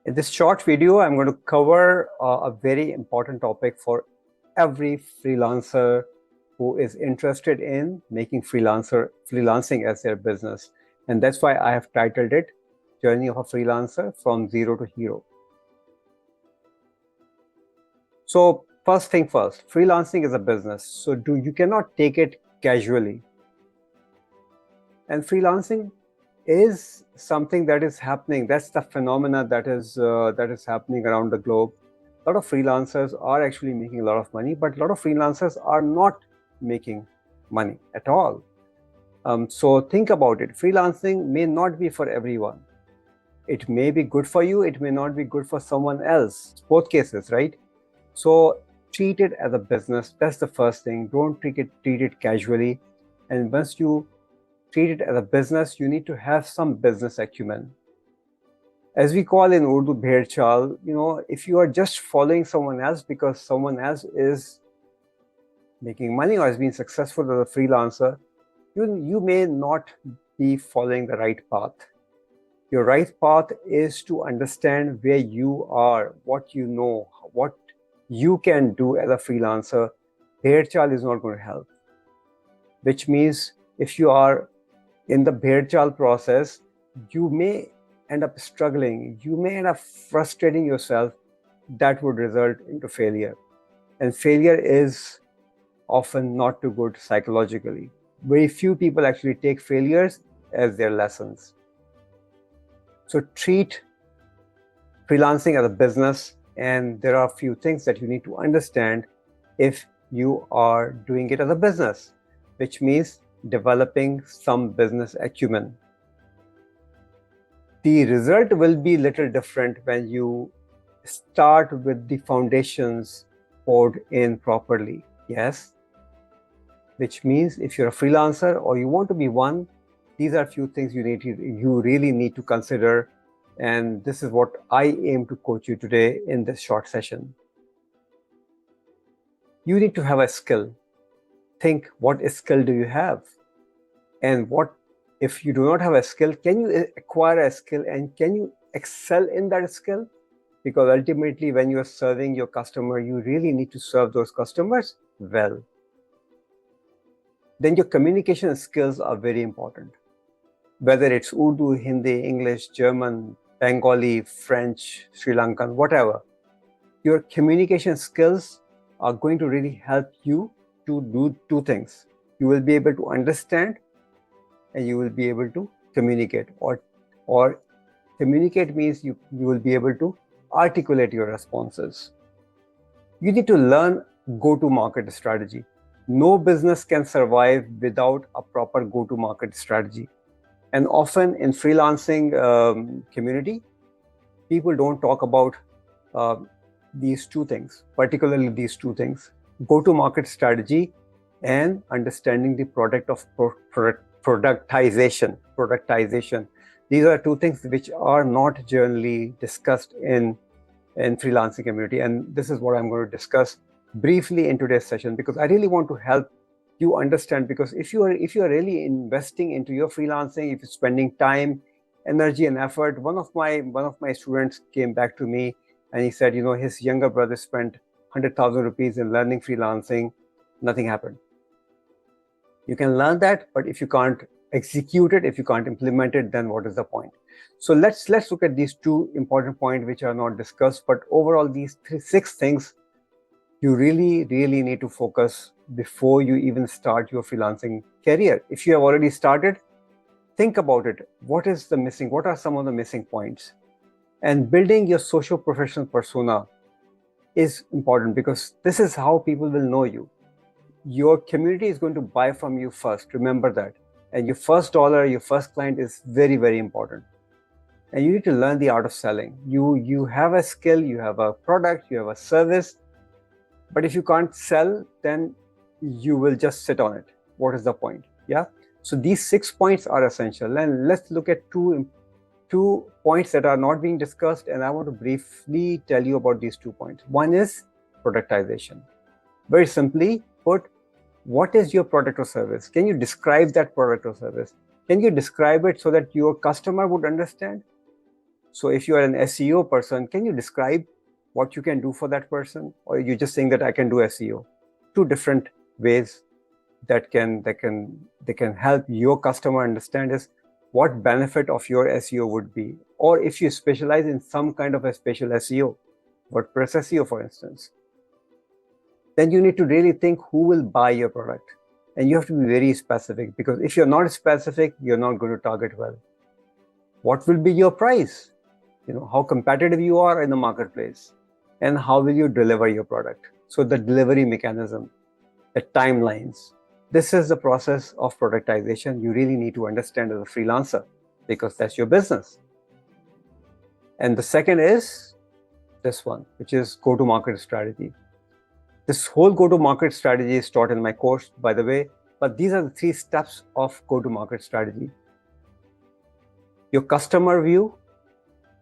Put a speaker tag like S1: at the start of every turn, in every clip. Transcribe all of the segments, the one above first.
S1: In this short video, I'm going to cover a very important topic for every freelancer who is interested in making freelancing as their business. And that's why I have titled it Journey of a Freelancer from Zero to Hero. So first thing first, freelancing is a business. So you cannot take it casually. And freelancing is something that is happening. That's the phenomena that is happening around the globe. A lot of freelancers are actually making a lot of money, but a lot of freelancers are not making money at all. So think about it. Freelancing may not be for everyone. It may be good for you. It may not be good for someone else. Both cases, right? So treat it as a business. That's the first thing. Don't treat it casually. And once you treat it as a business, you need to have some business acumen. As we call in Urdu, bhed chal, if you are just following someone else because someone else is making money or has been successful as a freelancer, you may not be following the right path. Your right path is to understand where you are, what you know, what you can do as a freelancer. Bhed chal is not going to help, which means if you are in the bhed chal process, you may end up struggling. You may end up frustrating yourself. That would result into failure. And failure is often not too good psychologically. Very few people actually take failures as their lessons. So treat freelancing as a business, and there are a few things that you need to understand if you are doing it as a business, which means developing some business acumen. The result will be a little different when you start with the foundations poured in properly. Yes, which means if you're a freelancer or you want to be one, these are a few things you really need to consider. And this is what I aim to coach you today in this short session. You need to have a skill. Think, what skill do you have? And what if you do not have a skill? Can you acquire a skill and can you excel in that skill? Because ultimately, when you are serving your customer, you really need to serve those customers well. Then your communication skills are very important. Whether it's Urdu, Hindi, English, German, Bengali, French, Sri Lankan, whatever, your communication skills are going to really help you to do two things. You will be able to understand and you will be able to communicate, or communicate means you will be able to articulate your responses. You need to learn go-to-market strategy. No business can survive without a proper go-to-market strategy. And often in freelancing community, people don't talk about these two things, particularly these two things: go-to-market strategy and understanding the product of productization. These are two things which are not generally discussed in freelancing community. And this is what I'm going to discuss briefly in today's session, because I really want to help you understand. Because if you are really investing into your freelancing, if you're spending time, energy and effort. One of my students came back to me and he said, his younger brother spent 100,000 rupees in learning freelancing. Nothing happened. You can learn that, but if you can't execute it, if you can't implement it, then what is the point? So let's look at these two important points which are not discussed. But overall, these six things you really need to focus before you even start your freelancing career. If you have already started, think about it. What is the missing? What are some of the missing points? And building your socio-professional persona is important, because this is how people will know you. Your community is going to buy from you first. Remember that. And your first dollar, your first client is very, very important. And you need to learn the art of selling. You have a skill, you have a product, you have a service. But if you can't sell, then you will just sit on it. What is the point? Yeah. So these 6 points are essential. And let's look at two points that are not being discussed. And I want to briefly tell you about these 2 points. One is productization. Very simply put, what is your product or service? Can you describe that product or service? Can you describe it so that your customer would understand? So if you are an SEO person, can you describe what you can do for that person? Or are you just saying that I can do SEO? Two different ways that can help your customer understand is what benefit of your SEO would be. Or if you specialize in some kind of a special SEO, WordPress SEO, for instance, then you need to really think who will buy your product. And you have to be very specific, because if you're not specific, you're not going to target well. What will be your price? How competitive you are in the marketplace, and how will you deliver your product? So the delivery mechanism, the timelines, this is the process of productization you really need to understand as a freelancer, because that's your business. And the second is this one, which is go-to-market strategy. This whole go-to-market strategy is taught in my course, by the way, but these are the 3 steps of go-to-market strategy. Your customer view,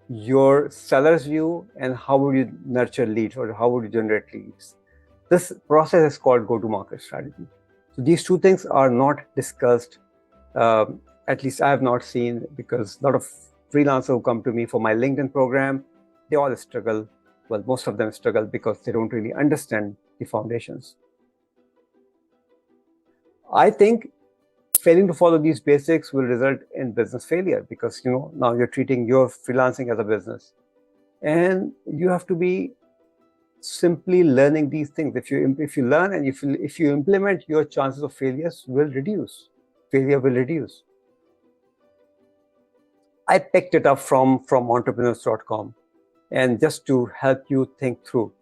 S1: your seller's view, and how would you nurture leads, or how would you generate leads. This process is called go-to-market strategy. So these 2 things are not discussed, at least I have not seen, because a lot of freelancers who come to me for my LinkedIn program, they all struggle. Well, most of them struggle because they don't really understand the foundations. I think failing to follow these basics will result in business failure, because now you're treating your freelancing as a business, and you have to be simply learning these things. If you learn and if you implement, your chances of failure will reduce. I picked it up from entrepreneurs.com, and just to help you think through,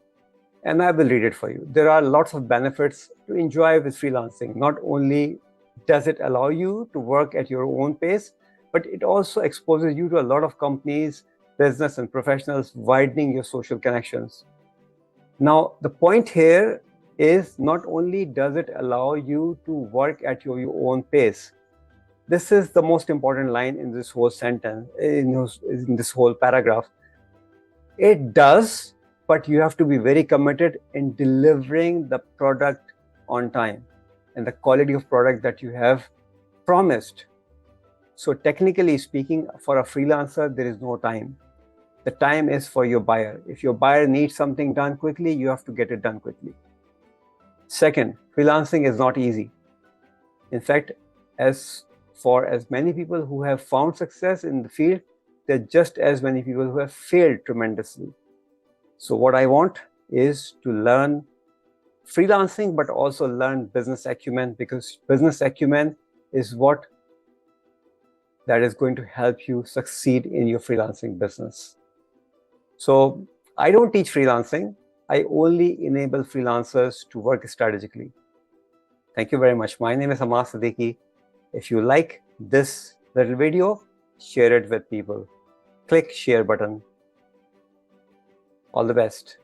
S1: and I will read it for you. There are lots of benefits to enjoy with freelancing. Not only does it allow you to work at your own pace, but it also exposes you to a lot of companies, business and professionals, widening your social connections. Now, the point here is not only does it allow you to work at your own pace. This is the most important line in this whole sentence, in this whole paragraph. It does, but you have to be very committed in delivering the product on time and the quality of product that you have promised. So technically speaking, for a freelancer, there is no time. The time is for your buyer. If your buyer needs something done quickly, you have to get it done quickly. Second, freelancing is not easy. In fact, as many people who have found success in the field, there are just as many people who have failed tremendously. So what I want is to learn freelancing, but also learn business acumen, because business acumen is what that is going to help you succeed in your freelancing business. So I don't teach freelancing. I only enable freelancers to work strategically. Thank you very much. My name is Amas Siddiqui. If you like this little video, share it with people. Click share button. All the best.